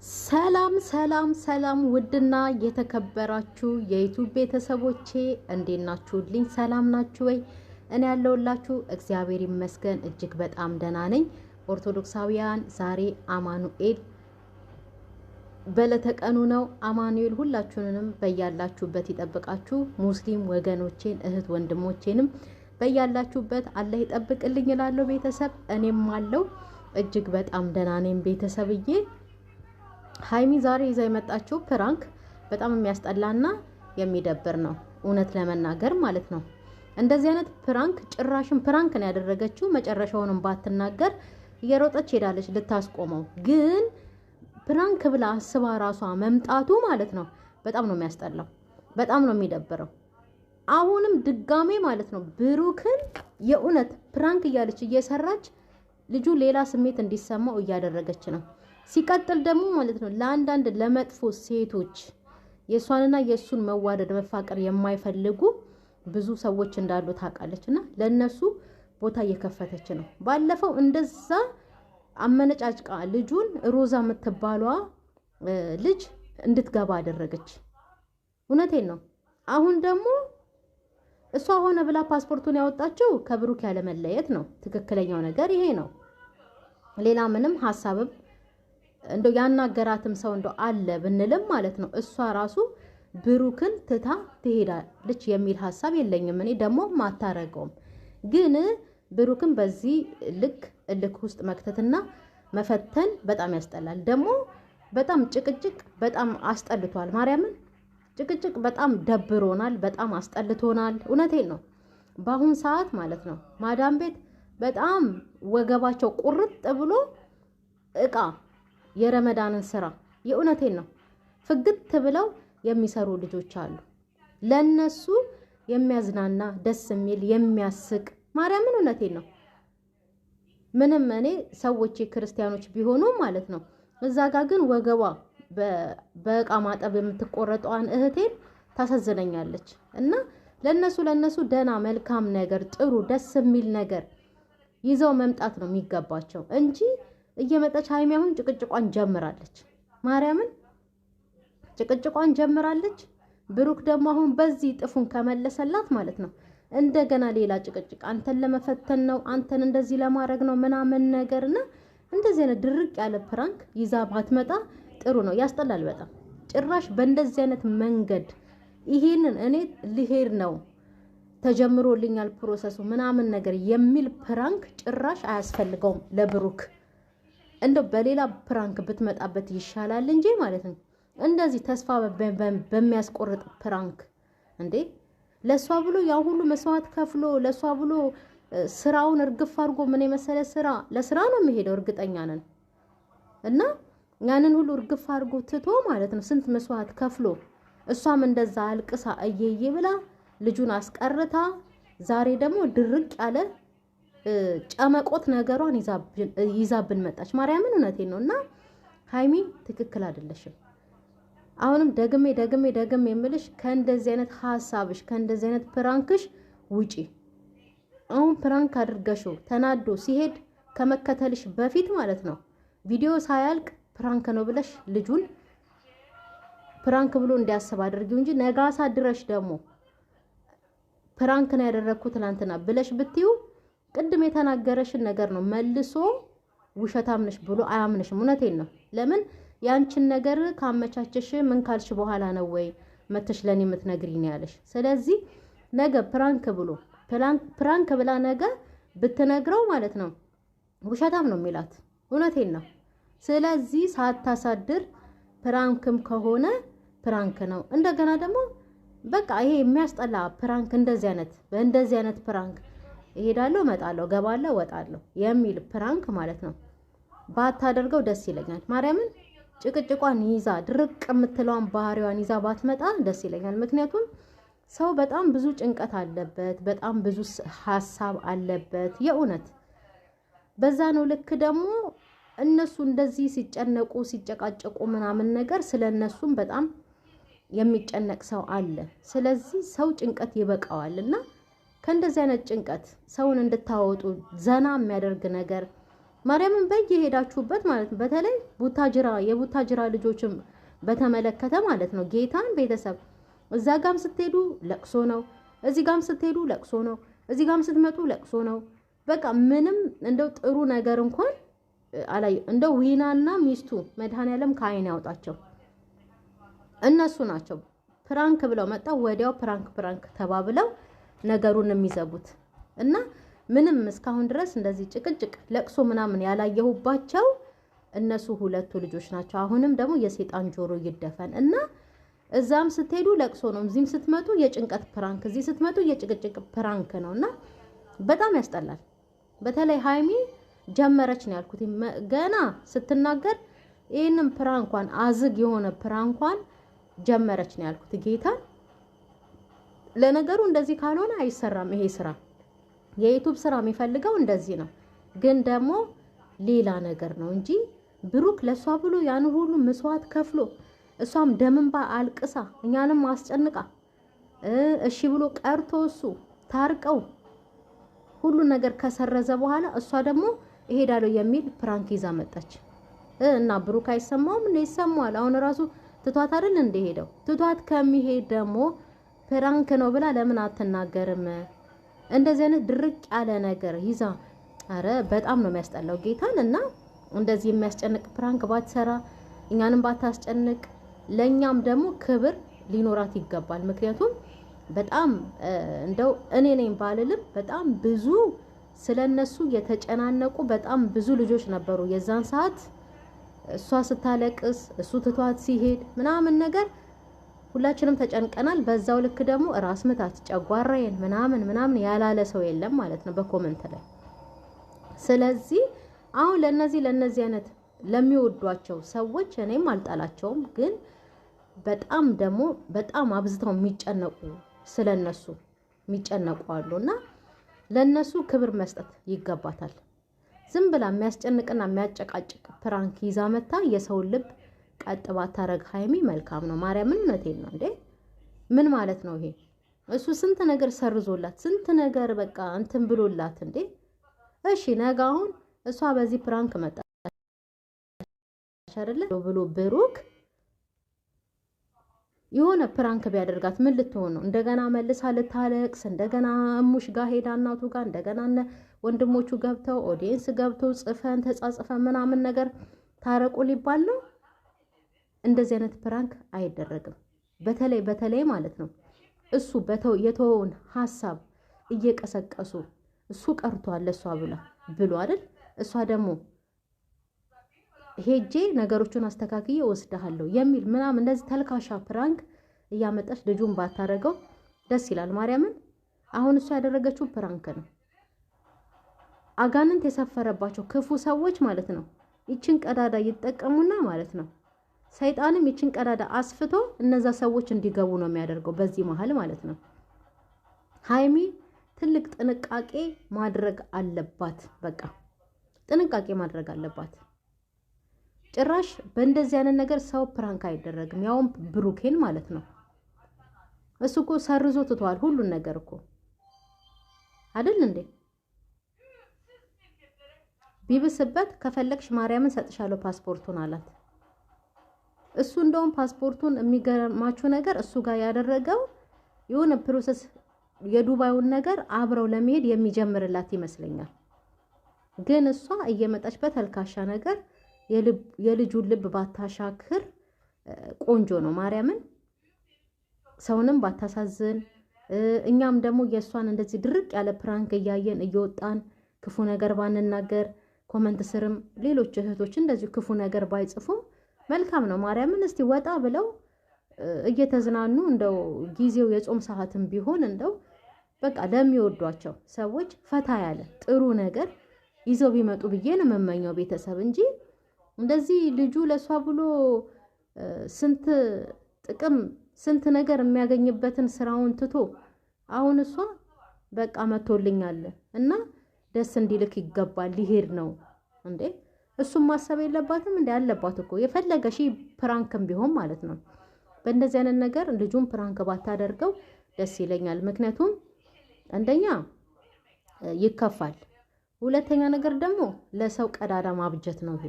ሰላም ሰላም ሰላም ውድና የተከበራችሁ የዩቲዩብ ቤተሰቦቼ እንዴት ናችሁልኝ? ሰላም ናችሁ ወይ? እኔ ያለሁላችሁ እግዚአብሔር ይመስገን እጅግ በጣም ደህና ነኝ። ኦርቶዶክሳውያን ዛሬ አማኑኤል በለተቀኑ ነው። አማኑኤል ሁላችሁንም በያላችሁበት ይጠብቃችሁ። ሙስሊም ወገኖቼን እህት ወንድሞቼንም በያላችሁበት አላህ ይጠብቅልኝ እላለሁ። ቤተሰብ እኔም አለው እጅግ በጣም ደህና ነኝ ቤተሰብዬ። ሃይሚ ዛሬ ይዛ የመጣችው ፕራንክ በጣም የሚያስጠላና የሚደብር ነው፣ እውነት ለመናገር ማለት ነው። እንደዚህ አይነት ፕራንክ ጭራሽም ፕራንክ ነው ያደረገችው። መጨረሻውንም ባትናገር እየሮጠች ሄዳለች ልታስቆመው። ግን ፕራንክ ብላ አስባ ራሷ መምጣቱ ማለት ነው በጣም ነው የሚያስጠላው፣ በጣም ነው የሚደብረው። አሁንም ድጋሜ ማለት ነው ብሩክን የእውነት ፕራንክ እያለች እየሰራች ልጁ ሌላ ስሜት እንዲሰማው እያደረገች ነው። ሲቀጥል ደግሞ ማለት ነው ለአንዳንድ ለመጥፎ ሴቶች የሷንና የሱን መዋደድ መፋቀር የማይፈልጉ ብዙ ሰዎች እንዳሉ ታውቃለችና ለነሱ ቦታ እየከፈተች ነው። ባለፈው እንደዛ አመነጫጭቃ ልጁን ሮዛ የምትባለዋ ልጅ እንድትገባ አደረገች። እውነቴን ነው። አሁን ደግሞ እሷ ሆነ ብላ ፓስፖርቱን ያወጣችው ከብሩክ ያለ መለየት ነው። ትክክለኛው ነገር ይሄ ነው። ሌላ ምንም ሐሳብም እንደው ያናገራትም ሰው እንደው አለ ብንልም ማለት ነው እሷ ራሱ ብሩክን ትታ ትሄዳለች የሚል ሐሳብ የለኝም። እኔ ደግሞ ማታረገውም። ግን ብሩክን በዚህ ልክ ውስጥ መክተትና መፈተን በጣም ያስጠላል። ደግሞ በጣም ጭቅጭቅ በጣም አስጠልቷል። ማርያምን ጭቅጭቅ በጣም ደብሮናል፣ በጣም አስጠልቶናል። እውነቴን ነው። በአሁን ሰዓት ማለት ነው ማዳም ቤት በጣም ወገባቸው ቁርጥ ብሎ እቃ የረመዳንን ስራ የእውነቴን ነው ፍግት ብለው የሚሰሩ ልጆች አሉ። ለነሱ የሚያዝናና ደስ የሚል የሚያስቅ ማርያምን እውነቴን ነው። ምንም እኔ ሰዎች ክርስቲያኖች ቢሆኑ ማለት ነው እዛ ጋር ግን ወገቧ በእቃ ማጠብ የምትቆረጠዋን እህቴን ታሳዝነኛለች። እና ለነሱ ደና መልካም ነገር ጥሩ ደስ የሚል ነገር ይዘው መምጣት ነው የሚገባቸው እንጂ እየመጣች ሃይሚ አሁን ጭቅጭቋን ጀምራለች። ማርያምን ጭቅጭቋን ጀምራለች። ብሩክ ደግሞ አሁን በዚህ ጥፉን ከመለሰላት ማለት ነው እንደገና ሌላ ጭቅጭቅ አንተን ለመፈተን ነው፣ አንተን እንደዚህ ለማድረግ ነው ምናምን ነገርና እንደዚህ አይነት ድርቅ ያለ ፕራንክ ይዛ ባትመጣ ጥሩ ነው። ያስጠላል በጣም ጭራሽ በእንደዚህ አይነት መንገድ ይሄንን እኔ ልሄድ ነው ተጀምሮልኛል ፕሮሰሱ ምናምን ነገር የሚል ፕራንክ ጭራሽ አያስፈልገውም ለብሩክ። እንደው በሌላ ፕራንክ ብትመጣበት ይሻላል እንጂ ማለት ነው እንደዚህ ተስፋ በሚያስቆርጥ ፕራንክ እንዴ ለሷ ብሎ ያ ሁሉ መስዋዕት ከፍሎ ለሷ ብሎ ስራውን እርግፍ አድርጎ ምን የመሰለ ስራ ለስራ ነው የሚሄደው እርግጠኛ ነን። እና ያንን ሁሉ እርግፍ አድርጎ ትቶ ማለት ነው ስንት መስዋዕት ከፍሎ እሷም እንደዛ አልቅሳ እየየ ብላ ልጁን አስቀርታ ዛሬ ደግሞ ድርቅ ያለ ጨመቆት ነገሯን ይዛብን መጣች። ማርያምን እውነቴን ነው። እና ሃይሚ ትክክል አይደለሽም። አሁንም ደግሜ የምልሽ ከእንደዚህ አይነት ሐሳብሽ ከእንደዚህ አይነት ፕራንክሽ ውጪ። አሁን ፕራንክ አድርገሽው ተናዶ ሲሄድ ከመከተልሽ በፊት ማለት ነው ቪዲዮ ሳያልቅ ፕራንክ ነው ብለሽ ልጁን ፕራንክ ብሎ እንዲያስብ አድርጊው እንጂ ነጋሳ ድረሽ ደግሞ ፕራንክ ነው ያደረኩት ትላንትና ብለሽ ብትዩ ቅድም የተናገረሽን ነገር ነው መልሶ ውሸታም ነሽ ብሎ አያምንሽም። እውነቴን ነው። ለምን ያንቺን ነገር ካመቻቸሽ ምን ካልሽ በኋላ ነው ወይ መተሽ ለኔ የምትነግሪኝ ያለሽ። ስለዚህ ነገ ፕራንክ ብላ ነገ ብትነግረው ማለት ነው ውሸታም ነው የሚላት። እውነቴን ነው። ስለዚህ ሳታሳድር ፕራንክም ከሆነ ፕራንክ ነው። እንደገና ደግሞ በቃ ይሄ የሚያስጠላ ፕራንክ በእንደዚህ አይነት ፕራንክ እሄዳለሁ እመጣለሁ ገባለሁ ወጣለሁ የሚል ፕራንክ ማለት ነው ባታደርገው ደስ ይለኛል። ማርያምን ጭቅጭቋን ይዛ ድርቅ የምትለዋን ባህሪዋን ይዛ ባትመጣ ደስ ይለኛል። ምክንያቱም ሰው በጣም ብዙ ጭንቀት አለበት፣ በጣም ብዙ ሀሳብ አለበት የእውነት። በዛ ነው ልክ ደግሞ እነሱ እንደዚህ ሲጨነቁ ሲጨቃጨቁ ምናምን ነገር ስለነሱም በጣም የሚጨነቅ ሰው አለ። ስለዚህ ሰው ጭንቀት ይበቃዋልና ከእንደዚህ አይነት ጭንቀት ሰውን እንድታወጡ ዘና የሚያደርግ ነገር ማርያምን በየሄዳችሁበት ማለት ነው። በተለይ የቡታጅራ ልጆችም በተመለከተ ማለት ነው። ጌታን ቤተሰብ እዛ ጋም ስትሄዱ ለቅሶ ነው፣ እዚህ ጋም ስትሄዱ ለቅሶ ነው፣ እዚህ ጋም ስትመጡ ለቅሶ ነው። በቃ ምንም እንደው ጥሩ ነገር እንኳን አላየ። እንደው ዊናና ሚስቱ መድኃኔዓለም ከአይን ያውጣቸው። እነሱ ናቸው ፕራንክ ብለው መጣው ወዲያው ፕራንክ ተባብለው ነገሩን የሚዘጉት እና ምንም እስካሁን ድረስ እንደዚህ ጭቅጭቅ ለቅሶ ምናምን ያላየሁባቸው እነሱ ሁለቱ ልጆች ናቸው። አሁንም ደግሞ የሰይጣን ጆሮ ይደፈን እና እዛም ስትሄዱ ለቅሶ ነው፣ እዚህም ስትመጡ የጭንቀት ፕራንክ፣ እዚህ ስትመጡ የጭቅጭቅ ፕራንክ ነው እና በጣም ያስጠላል። በተለይ ሃይሚ ጀመረች ነው ያልኩት ገና ስትናገር ይህንን ፕራንኳን አዝግ የሆነ ፕራንኳን ጀመረች ነው ያልኩት። ጌታ ለነገሩ እንደዚህ ካልሆነ አይሰራም ይሄ ስራ። የዩቲዩብ ስራ የሚፈልገው እንደዚህ ነው። ግን ደግሞ ሌላ ነገር ነው እንጂ ብሩክ ለሷ ብሎ ያን ሁሉ መስዋዕት ከፍሎ እሷም ደምንባ አልቅሳ እኛንም አስጨንቃ እሺ ብሎ ቀርቶ እሱ ታርቀው ሁሉ ነገር ከሰረዘ በኋላ እሷ ደግሞ እሄዳለሁ የሚል ፕራንክ ይዛ መጣች እና ብሩክ አይሰማውም እንዴ? ይሰማዋል። አሁን ራሱ ትቷት አይደል እንደ ሄደው ትቷት ከሚሄድ ደግሞ ፕራንክ ነው ብላ ለምን አትናገርም? እንደዚህ አይነት ድርቅ ያለ ነገር ይዛ አረ በጣም ነው የሚያስጠላው ጌታን። እና እንደዚህ የሚያስጨንቅ ፕራንክ ባትሰራ እኛንም ባታስጨንቅ ለኛም ደግሞ ክብር ሊኖራት ይገባል። ምክንያቱም በጣም እንደው እኔ ነኝ ባልልም በጣም ብዙ ስለነሱ የተጨናነቁ በጣም ብዙ ልጆች ነበሩ የዛን ሰዓት እሷ ስታለቅስ እሱ ትቷት ሲሄድ ምናምን ነገር ሁላችንም ተጨንቀናል። በዛው ልክ ደግሞ ራስ ምታት ጨጓራዬን ምናምን ያላለ ሰው የለም ማለት ነው በኮሜንት ላይ። ስለዚህ አሁን ለነዚህ አይነት ለሚወዷቸው ሰዎች እኔም አልጣላቸውም፣ ግን በጣም ደግሞ በጣም አብዝተው የሚጨነቁ ስለነሱ የሚጨነቁ አሉና ለነሱ ክብር መስጠት ይገባታል። ዝም ብላ የሚያስጨንቅና የሚያጨቃጭቅ ፕራንክ ይዛ መታ የሰው ልብ ቀጥ ባታረግ ሃይሚ መልካም ነው። ማርያምን እውነቴን ነው እንዴ! ምን ማለት ነው ይሄ? እሱ ስንት ነገር ሰርዞላት ስንት ነገር በቃ እንትን ብሎላት እንዴ! እሺ ነገ አሁን እሷ በዚህ ፕራንክ መጣ አይደለ ብሎ ብሩክ የሆነ ፕራንክ ቢያደርጋት ምን ልትሆን ነው? እንደገና መልሳ ልታለቅስ፣ እንደገና እሙሽ ጋር ሄዳ እናቱ ጋር እንደገና ወንድሞቹ ገብተው ኦዲየንስ ገብተው ጽፈን ተጻጽፈን ምናምን ነገር ታረቁ ሊባል ነው? እንደዚህ አይነት ፕራንክ አይደረግም። በተለይ ማለት ነው እሱ የተወውን ሐሳብ እየቀሰቀሱ እሱ ቀርቷል እሷ ብሎ አይደል? እሷ ደግሞ ሄጄ ነገሮቹን አስተካክዬ ወስደሃለሁ የሚል ምናምን እንደዚህ ተልካሻ ፕራንክ እያመጣች ልጁን ባታረገው ደስ ይላል። ማርያምን አሁን እሷ ያደረገችው ፕራንክ ነው። አጋንንት የሰፈረባቸው ክፉ ሰዎች ማለት ነው ይችን ቀዳዳ ይጠቀሙና ማለት ነው ሰይጣንም ይችን ቀዳዳ አስፍቶ እነዛ ሰዎች እንዲገቡ ነው የሚያደርገው በዚህ መሃል ማለት ነው። ሃይሚ ትልቅ ጥንቃቄ ማድረግ አለባት። በቃ ጥንቃቄ ማድረግ አለባት። ጭራሽ በእንደዚህ አይነት ነገር ሰው ፕራንክ አይደረግም። ያውም ብሩኬን ማለት ነው። እሱ እኮ ሰርዞ ትቷል ሁሉን ነገር እኮ አይደል እንዴ? ቢብስበት ከፈለግሽ ማርያምን ሰጥሻለሁ ፓስፖርቱን አላት። እሱ እንደውም ፓስፖርቱን የሚገርማችሁ ነገር እሱ ጋር ያደረገው የሆነ ፕሮሰስ የዱባዩን ነገር አብረው ለመሄድ የሚጀምርላት ይመስለኛል። ግን እሷ እየመጣች በተልካሻ ነገር የልጁን ልብ ባታሻክር ቆንጆ ነው። ማርያምን ሰውንም ባታሳዝን፣ እኛም ደግሞ የእሷን እንደዚህ ድርቅ ያለ ፕራንክ እያየን እየወጣን ክፉ ነገር ባንናገር፣ ኮመንት ስርም ሌሎች እህቶች እንደዚሁ ክፉ ነገር ባይጽፉ መልካም ነው። ማርያምን እስቲ ወጣ ብለው እየተዝናኑ እንደው ጊዜው የጾም ሰዓትም ቢሆን እንደው በቃ ለሚወዷቸው ሰዎች ፈታ ያለ ጥሩ ነገር ይዘው ቢመጡ ብዬ ነው የምመኘው ቤተሰብ እንጂ እንደዚህ ልጁ ለሷ ብሎ ስንት ጥቅም ስንት ነገር የሚያገኝበትን ስራውን ትቶ አሁን እሷ በቃ መቶልኛል እና ደስ እንዲልክ ይገባል ሊሄድ ነው እንዴ? እሱም ማሰብ የለባትም እንዴ? አለባት እኮ የፈለገ ሺ ፕራንክም ቢሆን ማለት ነው። በእንደዚህ አይነት ነገር ልጁን ፕራንክ ባታደርገው ደስ ይለኛል። ምክንያቱም አንደኛ ይከፋል፣ ሁለተኛ ነገር ደግሞ ለሰው ቀዳዳ ማብጀት ነው። ይሄ